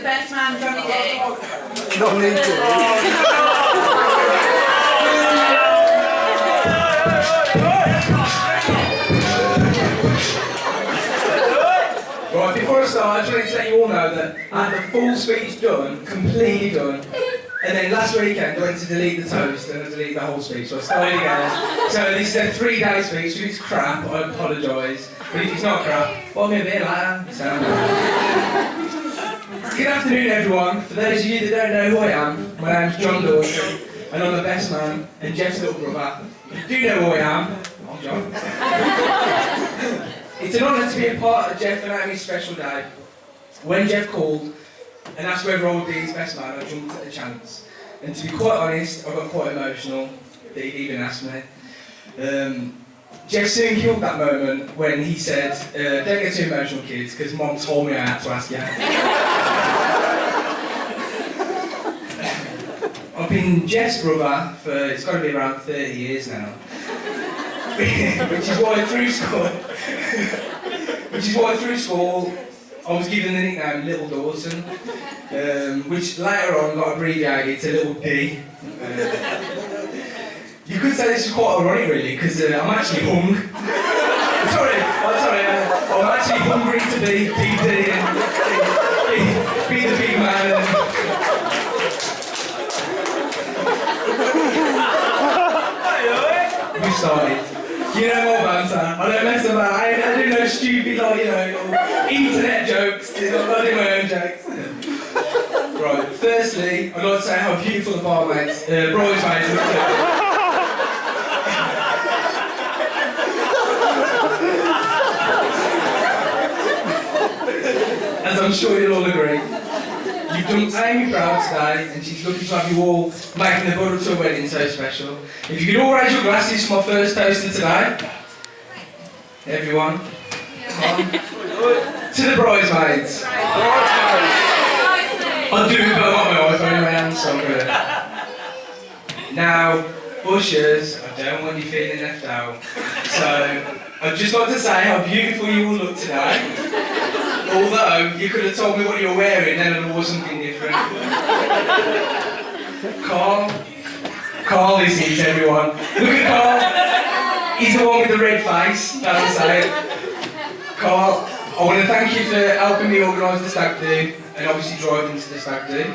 best man, Jonny did. Not need to. Right, before I start, I just wanted to let you all know that I had the full speech done, completely done, and then last weekend I went to delete the toast and I deleted the whole speech, so I started again. So this is a 3-day speech, if it's crap, I apologise, but if it's not crap, buy me a beer later. Good afternoon everyone. For those of you that don't know who I am, my name's John Dawson, and I'm the best man and Geoff's little brother. If you do know who I am, I'm John. It's an honour to be a part of Geoff and Aimee's special day. When Geoff called and asked whether I would be his best man, I jumped at the chance. And to be quite honest, I got quite emotional that he'd even asked me. Geoff soon killed that moment when he said, don't get too emotional kids, because Mom told me I had to ask you. I've been Geoff's brother for, it's got to be around 30 years now. Which is why through school I was given the nickname Little Dawson, which later on got abbreviated to Little D. You could say this is quite ironic really, because I'm actually hung. sorry, I'm actually hungry to be PD and be the big man. We started. You know more banter. I don't mess about. I do no stupid, like, you know, internet jokes. I do my own jokes. Right. Firstly, I'd like to say how beautiful the bridesmaids look today. As I'm sure you'll all agree. You've done Aimee proud today, and she's lucky to have you all making the build up to a wedding so special. If you could all raise your glasses for my first toast of today. Everyone. To the bridesmaids. I'll do it, but I got my iPhone in my hand, so I'm good. Now, ushers, I don't want you feeling left out. So, I'd just like to say how beautiful you all look today. Although, you could have told me what you were wearing, then it was something different. Carl is it, everyone. Look at Carl. He's the one with the red face, that's the same. Carl, I want to thank you for helping me organise the stag do, and obviously driving to the stag do.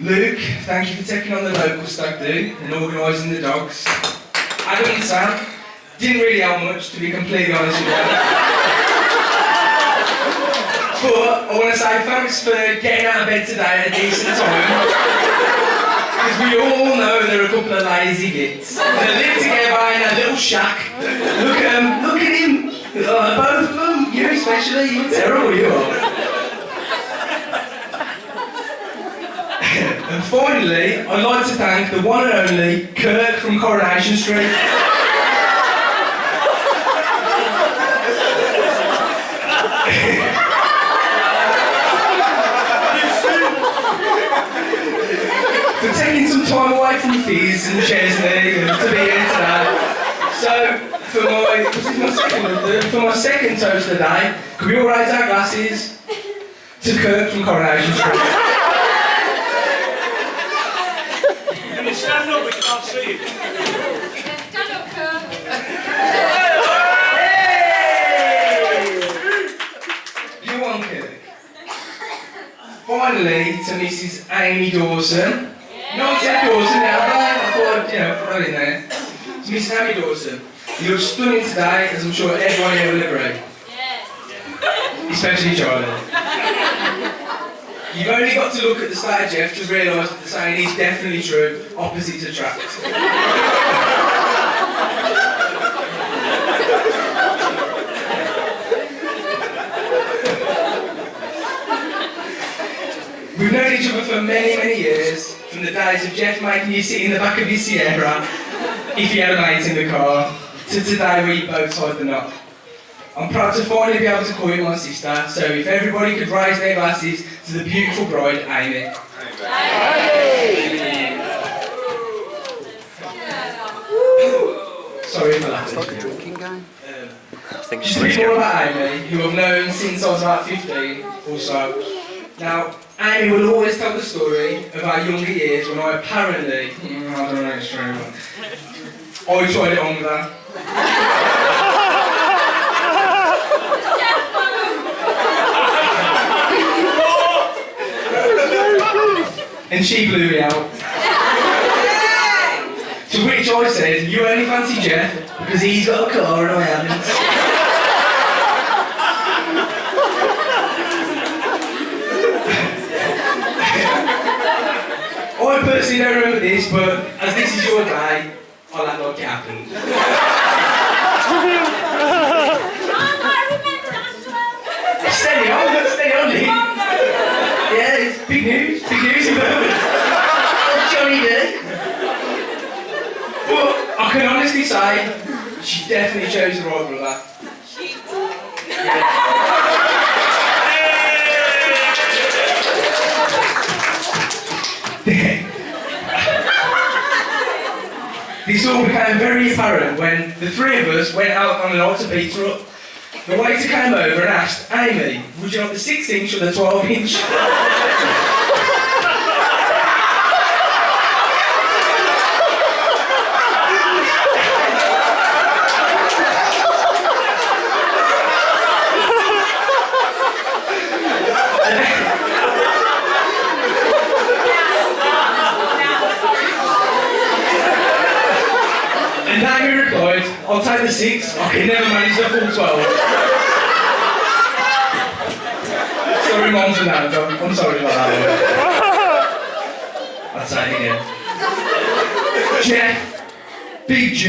Luke, thank you for taking on the local stag do and organising the dogs. Adam and Sam didn't really help much, to be completely honest with you. But I want to say thanks for getting out of bed today at a decent time. Because we all know there are a couple of lazy gits. They live together in a little shack. Look at them, look at him. Both of them, you especially, you're terrible, you are. And finally, I'd like to thank the one and only Kirk from Coronation Street. For taking some time away from Fizz and Chesney and to be here today. So, for my second toast of the day, can we all raise our glasses to Kirk from Coronation Street? Can you stand up? We can't see you. Stand up, Kirk. Hey! You want Kirk? Finally, to Mrs. Aimee Dawson. No, it's Dawson now, but I thought, you know, put that in there. To Mrs. Aimee Dawson. You look stunning today, as I'm sure everyone here will agree. Yes. Especially Charlie. You've only got to look at the state of Geoff to realise that the saying is definitely true, opposites attract. We've known each other for many, many years, from the days of Geoff making you sit in the back of his Sierra, if you had a mate in the car, to today where you both tied the knot. I'm proud to finally be able to call you my sister, so if everybody could raise their glasses to the beautiful bride, Aimee. Sorry for laughing. It's like a drinking game. Just a bit more about Aimee, who I've known since I was about 15 or so. Now, Aimee will always tell the story of our younger years when I apparently, I don't know if it's true, but I tried it on with her. And she blew me out. To which I said, you only fancy Geoff because he's got a car and I haven't. I personally don't remember this, but as this is your day, I'll act like it happened. Steady on, Nick. Yeah, it's big news in Birmingham. What's Jonny do? But I can honestly say, she definitely chose the right brother. This all became very apparent when the three of us went out on a night to pizza up. The waiter came over and asked, Aimee, would you like the 6-inch or the 12-inch? And Aimee replied, I'll take the 6, I can never manage the full 12. Sorry, mums and dads, I'm sorry about that one. I'll say it again. Geoff, Big G,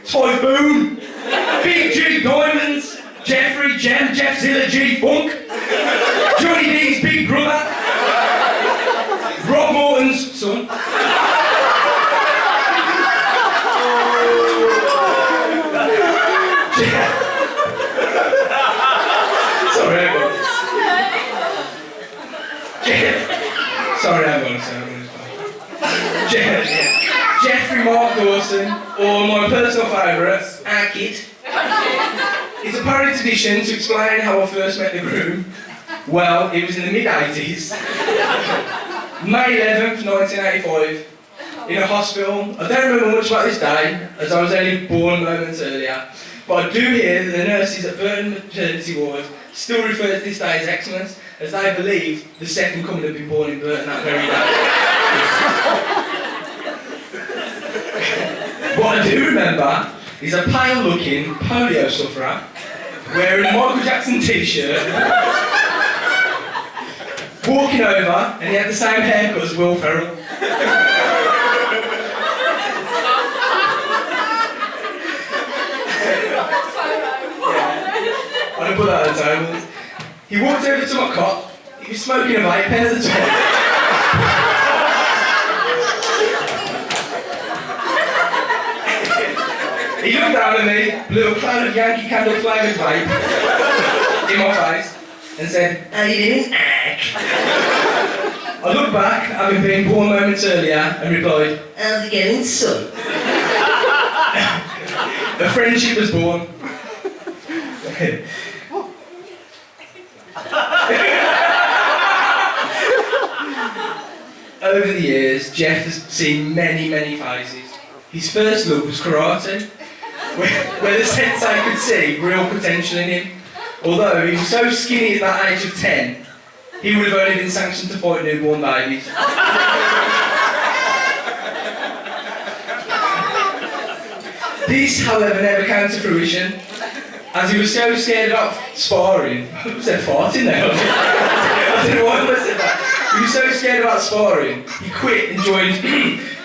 Typhoon, Big G, Diamonds, Jeffrey, Jem, Jeff-Zilla, G, Funk, Jonny D's big brother, Rob Morton's son. Sorry, I'm going to Jeffrey Mark Dawson, or my personal favourite, our kid. It's a parody tradition to explain how I first met the groom. Well, it was in the mid-80s. May 11th, 1985, in a hospital. I don't remember much about this day, as I was only born moments earlier. But I do hear that the nurses at Burton Maternity Ward still refer to this day as Xmas, as they believe the second coming had been born in Burton that very day. What I do remember is a pale-looking polio sufferer wearing a Michael Jackson t-shirt, walking over, and he had the same haircut as Will Ferrell. I put that on the table. He walked over to my cot. He was smoking a vape pen at the time. He looked down at me, blew a cloud of Yankee Candle flavoured vape in my face, and said, "How you doing, Ack?" I looked back, having been born moments earlier, and replied, "How's it going, son?" A friendship was born. Over the years, Geoff has seen many faces. His first love was karate, where the sensei could see real potential in him. Although he was so skinny at that age of 10, he would have only been sanctioned to fight newborn babies. This, however, never came to fruition, as he was so scared about sparring. I said farting there. I don't know why I said that. He was so scared about sparring, he quit and joined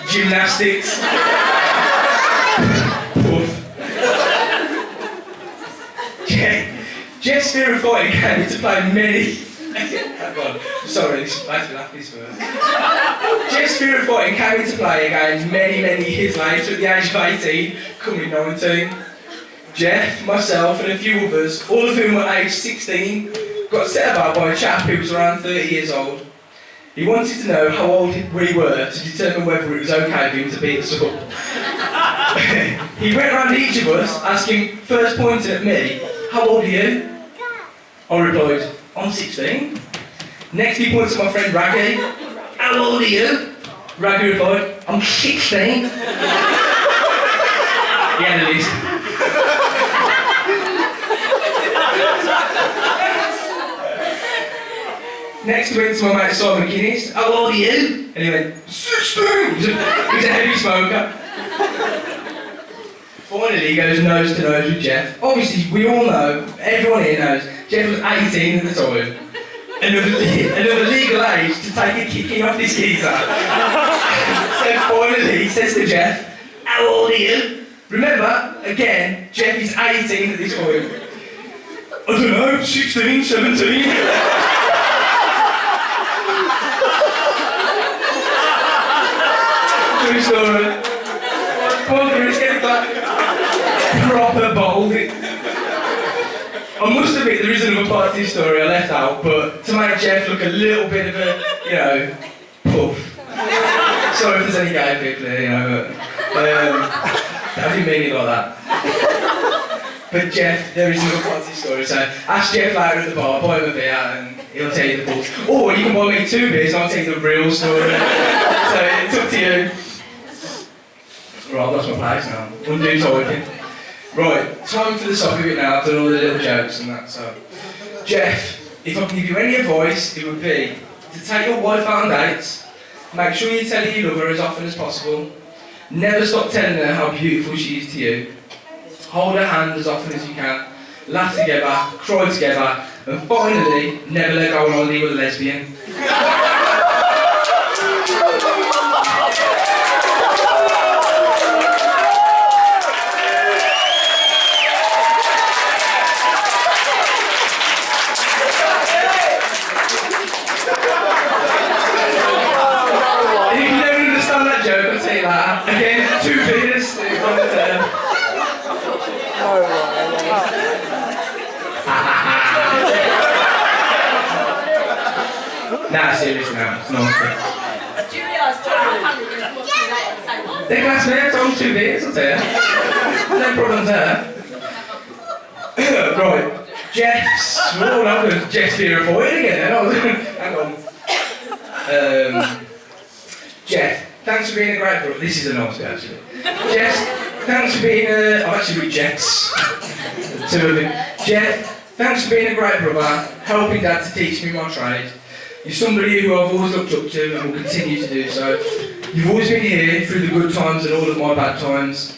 gymnastics. Puff. Geoff's fear of fighting came into play many... Sorry, I have to laugh this first. Geoff's fear of fighting came into play again many years later at the age of 18, coming 19. Geoff, myself and a few others, all of whom were aged 16, got set about by a chap who was around 30 years old. He wanted to know how old we were to determine whether it was okay for him to beat us up. He went round each of us, asking, first pointing at me, "How old are you?" I replied, "I'm 16. Next he points at my friend Raggy. How old are you? Raggy replied, I'm 16. He had a list. Next he went to my mate Simon McInnes. How old are you? And he went, 16! He's a heavy smoker. Finally he goes nose to nose with Geoff. Obviously we all know, everyone here knows, Geoff was 18 at the time. Another legal age to take a kicking off this geezer. So finally he says to Geoff, how old are you? Remember, again, Geoff is 18 at this point. I don't know, 16, 17. True story. Come on, Chris, get that proper bold. I must admit there is another part of this story I left out, but to make Geoff look a little bit of a, you know, puff. Sorry if there's any gay people here, you know, but I didn't mean it like that. But Geoff, there is another part of this story, so ask Geoff later at the bar, buy him a beer and he'll tell you the balls. Or you can buy me 2 beers and I'll tell you the real story. So it's up to you. Right, I've lost my place now. Undo talking. Right, time for the soppy bit now. I've done all the little jokes and that, so. Geoff, if I can give you any advice, it would be to take your wife out on dates, make sure you tell her you love her as often as possible, never stop telling her how beautiful she is to you, hold her hand as often as you can, laugh together, cry together, and finally, never let go on holiday with a lesbian. Again, 2 beers on the turn. Nah, serious now. It's not good. Do you realise Jonny and watching me later and saying, what? They can ask me, I've told 2 beers, I'll tell you. No problem there. Right, Geoff's. Oh no, because Geoff's fear of void again. Hang on. Geoff. Thanks for being a great brother. This is a nice bit actually. Geoff, thanks for being a... I've actually read Geoff's. 2 of them. Geoff, thanks for being a great brother, helping Dad to teach me my trade. You're somebody who I've always looked up to and will continue to do so. You've always been here through the good times and all of my bad times.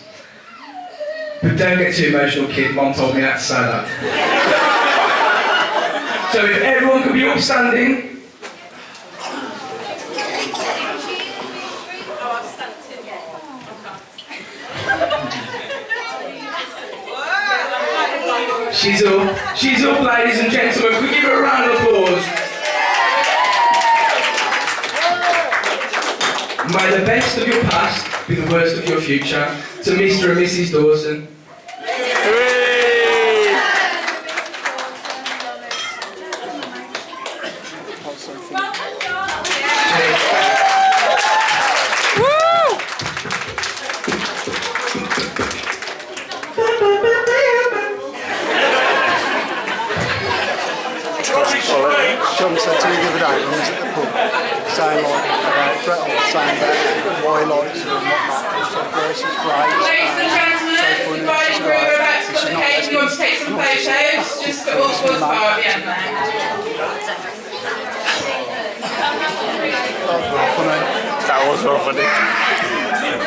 But don't get too emotional, kid. Mum told me not to say that. So if everyone could be upstanding. She's up, ladies and gentlemen. Could we give her a round of applause? May the best of your past be the worst of your future. To Mr. and Mrs. Dawson. Jonny said to me the other day when he was at the pub, saying like about Brett saying that why he likes her and whatnot. He said, yeah, she's great. Ladies and gentlemen, riding through, we're about to come on the cage. We want to take some photos. Just put all towards the bar at the end there. That was well funny.